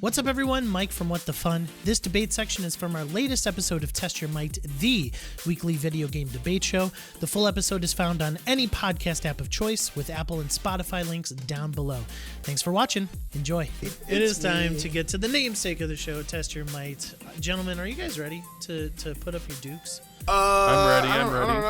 What's up, everyone? Mike from What the Fun. This debate section is from our latest episode of Test Your Might, the weekly video game debate show. The full episode is found on any podcast app of choice with Apple and Spotify links down below. Thanks for watching. Enjoy. It is time to get to the namesake of the show, Test Your Might. Gentlemen, are you guys ready to put up your dukes? I'm ready. I don't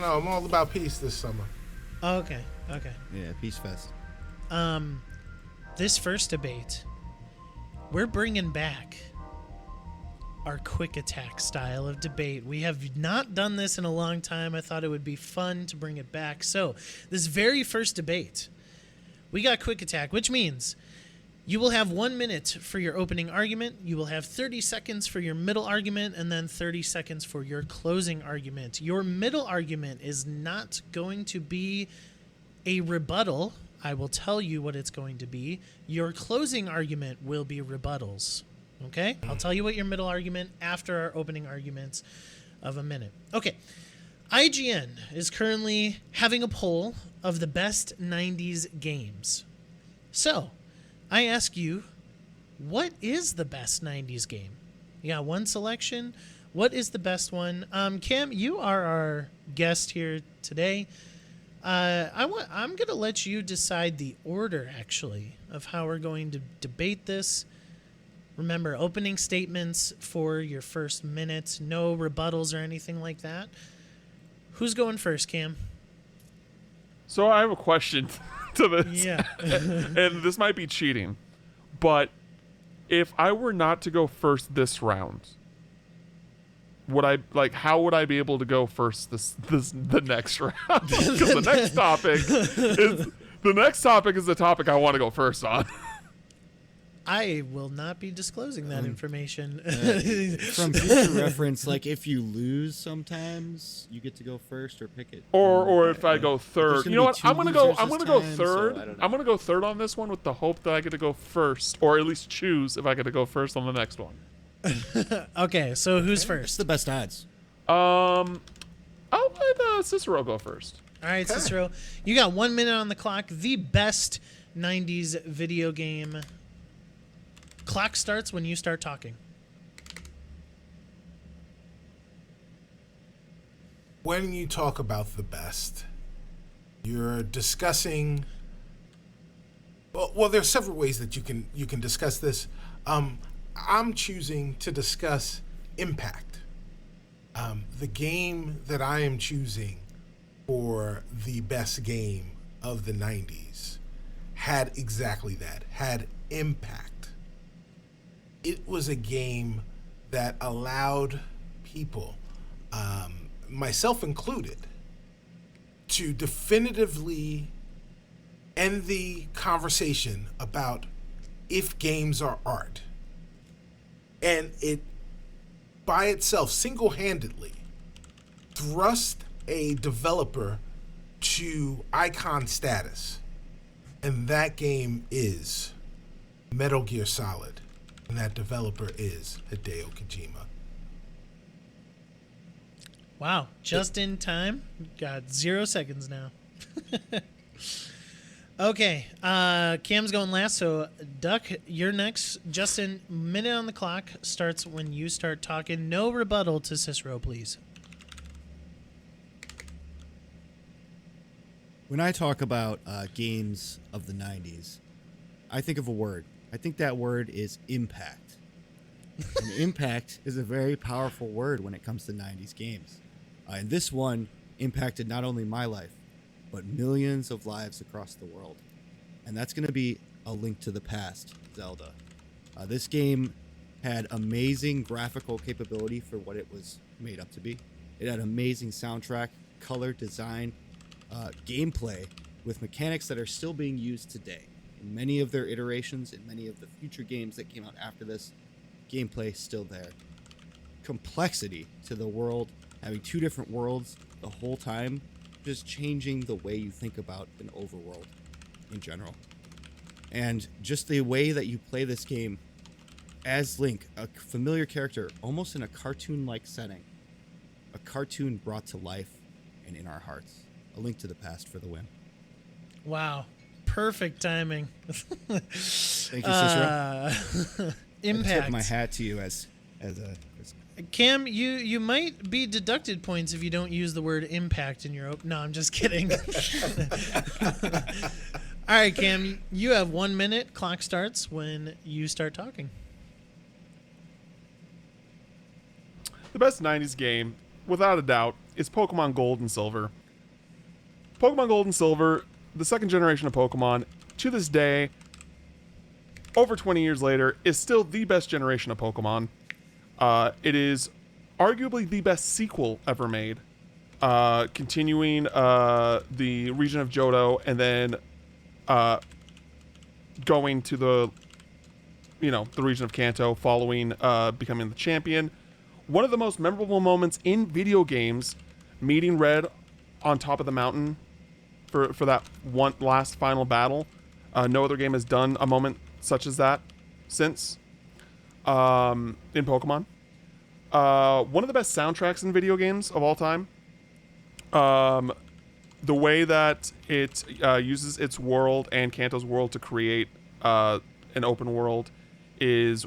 know. I'm all about peace this summer. Oh, okay. Yeah, Peace Fest. This first debate, we're bringing back our quick attack style of debate. We have not done this in a long time. I thought it would be fun to bring it back. So this very first debate, we got quick attack, which means you will have 1 minute for your opening argument. You will have 30 seconds for your middle argument, and then 30 seconds for your closing argument. Your middle argument is not going to be a rebuttal. I will tell you what it's going to be. Your closing argument will be rebuttals. Okay? I'll tell you what your middle argument after our opening arguments of a minute. Okay. IGN is currently having a poll of the best 90s games. So, I ask you, what is the best 90s game? You got one selection. What is the best one? Cam, you are our guest here today. I'm going to let you decide the order, actually, of how we're going to debate this. Remember, opening statements for your first minute, no rebuttals or anything like that. Who's going first, Cam? So I have a question to this. Yeah. And this might be cheating, but if I were not to go first this round, how would I be able to go first the next round? Because the next topic is the topic I want to go first on. I will not be disclosing that information. From future reference, like if you lose sometimes, you get to go first or pick it. Or if I go third. You know what? I'm gonna go third. So I'm gonna go third on this one with the hope that I get to go first, or at least choose if I get to go first on the next one. Okay, so who's What's first? the best odds? I'll let Cicero go first. All right, Cicero, you got 1 minute on the clock. The best 90s video game. Clock starts when you start talking. When you talk about the best, you're discussing. Well, there's several ways that you can discuss this. I'm choosing to discuss impact. The game that I am choosing for the best game of the 90s had exactly that, had impact. It was a game that allowed people, myself included, to definitively end the conversation about if games are art. And it, by itself, single-handedly, thrust a developer to icon status. And that game is Metal Gear Solid. And that developer is Hideo Kojima. Wow, just in time. Got 0 seconds now. Okay, Cam's going last, so Duck, you're next. Justin, minute on the clock starts when you start talking. No rebuttal to Cicero, please. When I talk about games of the 90s, I think of a word. I think that word is impact. And impact is a very powerful word when it comes to 90s games. And this one impacted not only my life, but millions of lives across the world. And that's going to be A Link to the Past, Zelda. This game had amazing graphical capability for what it was made up to be. It had amazing soundtrack, color, design, gameplay, with mechanics that are still being used today. In many of their iterations, in many of the future games that came out after this, gameplay still there. Complexity to the world, having two different worlds the whole time, just changing the way you think about an overworld in general. And just the way that you play this game as Link, a familiar character, almost in a cartoon-like setting. A cartoon brought to life and in our hearts. A Link to the Past for the win. Wow. Perfect timing. Thank you, Cicero. I Impact. tip my hat to you as Cam, you might be deducted points if you don't use the word impact in your No, I'm just kidding. All right, Cam, you have 1 minute. Clock starts when you start talking. The best 90s game, without a doubt, is Pokemon Gold and Silver. Pokemon Gold and Silver, the second generation of Pokemon, to this day, over 20 years later, is still the best generation of Pokemon. It is arguably the best sequel ever made, continuing the region of Johto and then going to the region of Kanto, following becoming the champion. One of the most memorable moments in video games, meeting Red on top of the mountain for that one last final battle. No other game has done a moment such as that since in Pokemon. One of the best soundtracks in video games of all time. The way that it uses its world and Kanto's world to create an open world is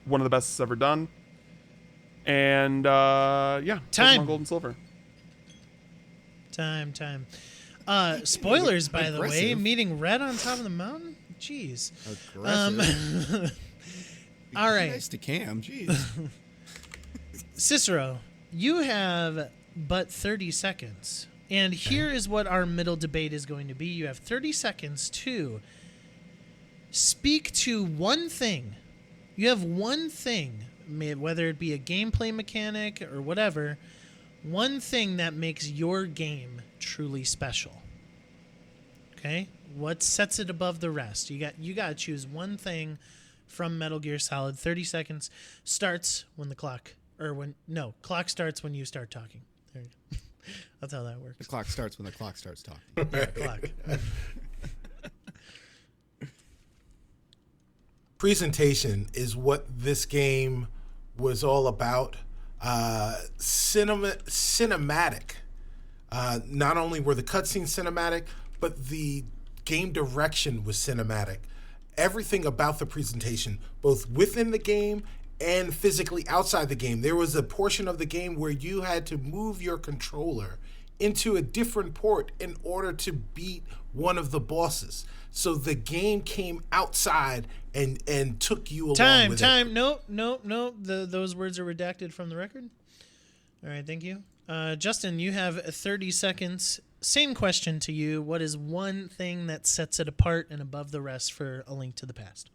one of the best it's ever done. And yeah, Time. Pokemon Gold and Silver. Time. Spoilers, by the way. Aggressive. Meeting Red on top of the mountain? Jeez. aggressive. All right. Nice to Cam. Jeez. Cicero, you have but 30 seconds. And here is what our middle debate is going to be. You have 30 seconds to speak to one thing. You have one thing, whether it be a gameplay mechanic or whatever, one thing that makes your game truly special. Okay? What sets it above the rest? You got to choose one thing from Metal Gear Solid. 30 seconds starts when the clock clock starts when you start talking. There you go. That's how that works. The clock starts when the clock starts talking. Yeah, clock. Presentation is what this game was all about. Cinematic. Not only were the cutscenes cinematic, but the game direction was cinematic. Everything about the presentation, both within the game and physically outside the game. There was a portion of the game where you had to move your controller into a different port in order to beat one of the bosses. So the game came outside and took you along with it. Nope. Those words are redacted from the record. All right, thank you. Justin, you have 30 seconds. Same question to you. What is one thing that sets it apart and above the rest for A Link to the Past?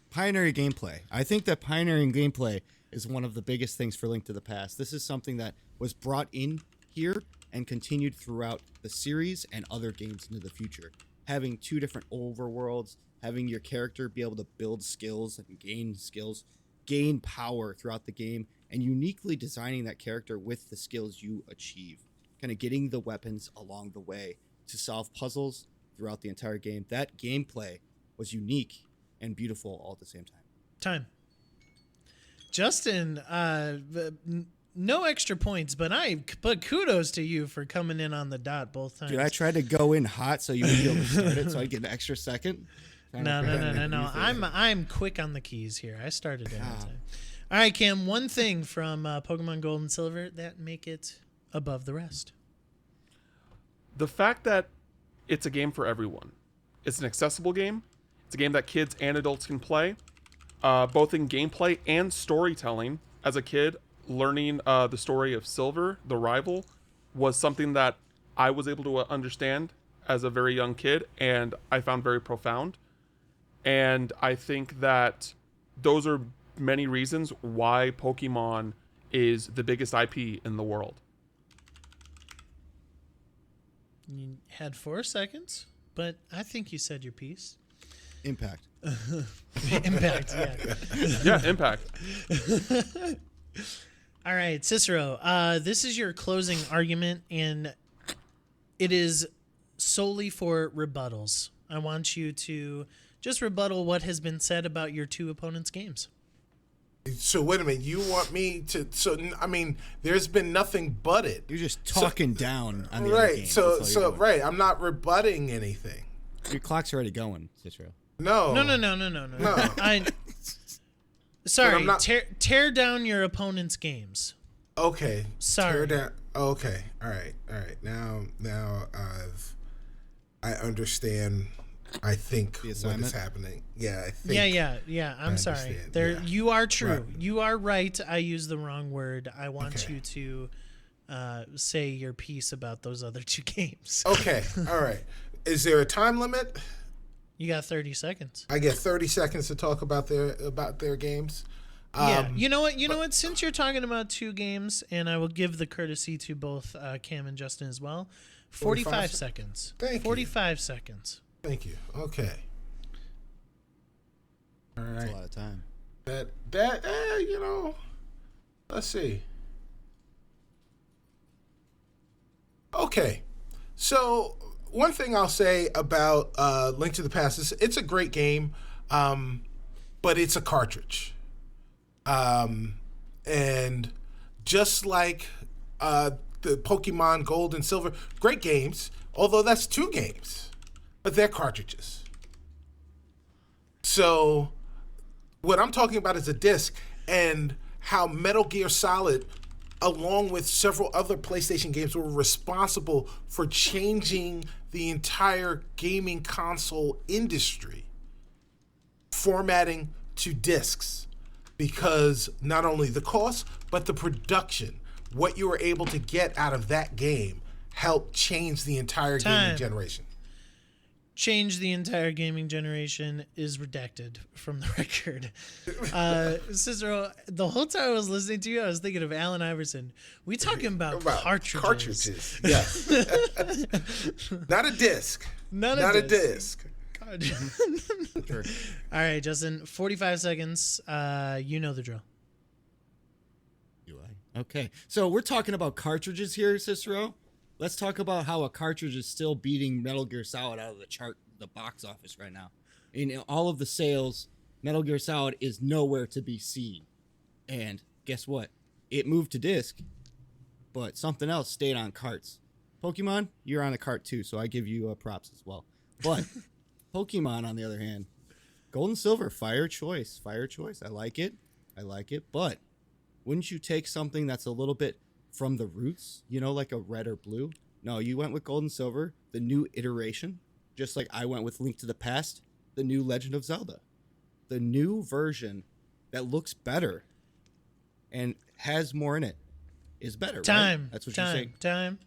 Pioneering gameplay. I think that pioneering gameplay is one of the biggest things for Link to the Past. This is something that was brought in here and continued throughout the series and other games into the future. Having two different overworlds, having your character be able to build skills and gain power throughout the game, and uniquely designing that character with the skills you achieve. Kind of getting the weapons along the way to solve puzzles throughout the entire game. That gameplay was unique and beautiful all at the same time. Justin, no extra points, but kudos to you for coming in on the dot both times. Dude, I tried to go in hot so you would be able to start it so I'd get an extra second. No. I'm quick on the keys here. I started every time. All right, Cam, one thing from Pokemon Gold and Silver that make it above the rest. The fact that it's a game for everyone. It's an accessible game. It's a game that kids and adults can play, both in gameplay and storytelling. As a kid, learning the story of Silver, the rival, was something that I was able to understand as a very young kid, and I found very profound. And I think that those are many reasons why Pokemon is the biggest IP in the world. You had 4 seconds, but I think you said your piece. Impact. Impact, yeah. Yeah, impact. All right, Cicero, this is your closing argument, and it is solely for rebuttals. I want you to just rebuttal what has been said about your two opponents' games. So wait a minute, you want me to? So I mean, there's been nothing but it. You're just talking down on the other Right. game. So That's all you're doing. right. I'm not rebutting anything. Your clock's already going, Cicero. No. No. Sorry. I'm not- Tear down your opponent's games. Okay. Sorry. Tear down. Okay. All right. Now I understand. I think what assignment? is happening. Yeah. I think. Yeah. I'm sorry. understand, There, yeah. you are true. Right. You are right. I used the wrong word. I want Okay. you to say your piece about those other two games. Okay. All right. Is there a time limit? You got 30 seconds. I get 30 seconds to talk about their games. Yeah. You know what? Since you're talking about two games, and I will give the courtesy to both Cam and Justin as well, 45 seconds. Thank you. 45 seconds. Thank you. Okay. All That's right. a lot of time. Let's see. Okay. So one thing I'll say about Link to the Past is it's a great game, but it's a cartridge. And just like the Pokemon Gold and Silver, great games, although that's two games, but they're cartridges. So what I'm talking about is a disc, and how Metal Gear Solid, along with several other PlayStation games, were responsible for changing the entire gaming console industry, formatting to discs, because not only the cost, but the production, what you were able to get out of that game, helped change the entire gaming generation. Change the entire gaming generation is redacted from the record. Cicero, the whole time I was listening to you, I was thinking of Allen Iverson. We talking about cartridges. Yeah. Not a disc. Not a disc. Sure. All right, Justin, 45 seconds. You know the drill. Okay, so we're talking about cartridges here, Cicero. Let's talk about how a cartridge is still beating Metal Gear Solid out of the box office right now. In all of the sales, Metal Gear Solid is nowhere to be seen. And guess what? It moved to disc, but something else stayed on carts. Pokemon, you're on a cart too, so I give you props as well. But Pokemon, on the other hand, Gold and Silver, fire choice. I like it, but wouldn't you take something that's a little bit from the roots, like a red or blue? No, you went with Gold and Silver, the new iteration, just like I went with Link to the Past, the new Legend of Zelda. The new version that looks better and has more in it is better, Time. right? That's what you're saying. Time.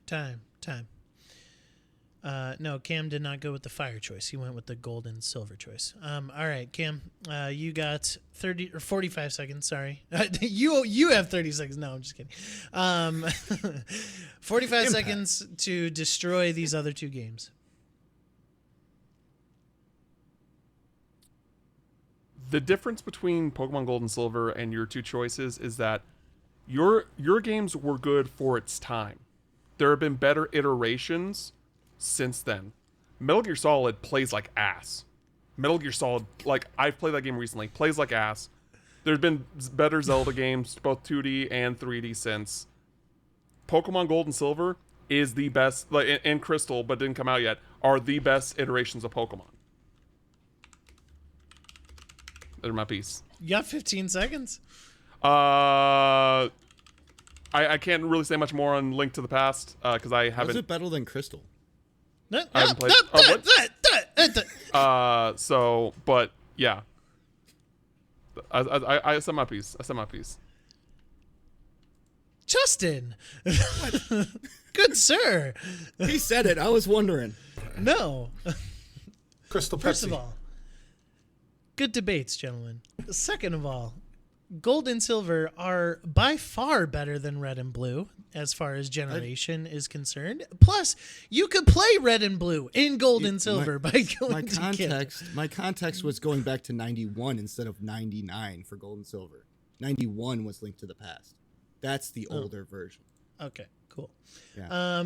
No, Cam did not go with the fire choice. He went with the gold and silver choice. All right, Cam, you got 30 or 45 seconds. Sorry, you have 30 seconds. No, I'm just kidding. 45 seconds to destroy these other two games. The difference between Pokemon Gold and Silver and your two choices is that your games were good for its time. There have been better iterations since then. Metal Gear Solid plays like ass. Metal Gear Solid, like, I've played that game recently, plays like ass. There's been better Zelda games, both 2D and 3D since. Pokemon Gold and Silver is the best, like, and Crystal, but didn't come out yet, are the best iterations of Pokemon. They're my piece. You got 15 seconds. I can't really say much more on Link to the Past because I haven't. Was it better than Crystal? No, I haven't played. So, but yeah, I said my piece. Justin. Good sir. He said it. I was wondering. No. Crystal Pepsi. First of all, good debates, gentlemen. Second of all, Gold and Silver are by far better than Red and Blue as far as generation is concerned. Plus, you could play Red and Blue in Gold and Silver by going together. My context was going back to 91 instead of 99 for Gold and Silver. 91 was Link to the Past. That's the older version. Okay, cool. Yeah.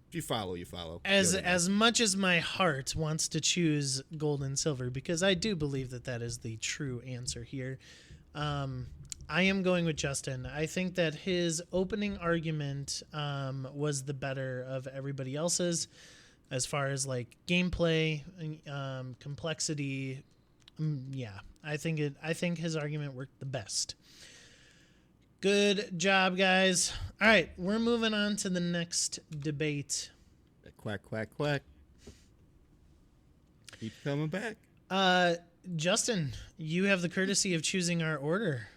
If you follow, you follow. As much as my heart wants to choose Gold and Silver, because I do believe that is the true answer here, I am going with Justin. I think that his opening argument was the better of everybody else's. as far as like gameplay, complexity. Yeah, I think his argument worked the best. Good job, guys. All right, we're moving on to the next debate. Quack, quack, quack. Keep coming back. Justin, you have the courtesy of choosing our order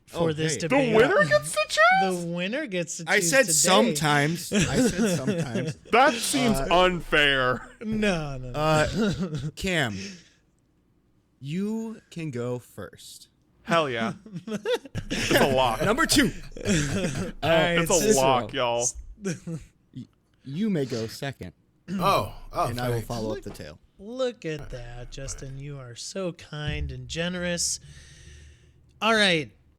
for this hey. debate. The winner gets to choose? The winner gets to choose I said today. sometimes. That seems unfair. No. Cam, you can go first. Hell yeah. It's a lock. Number 2. right, It's a Cicero. lock, y'all. You may go second, Oh, and I will thanks. follow up the tail. Look at that, Justin. You are so kind and generous. All right.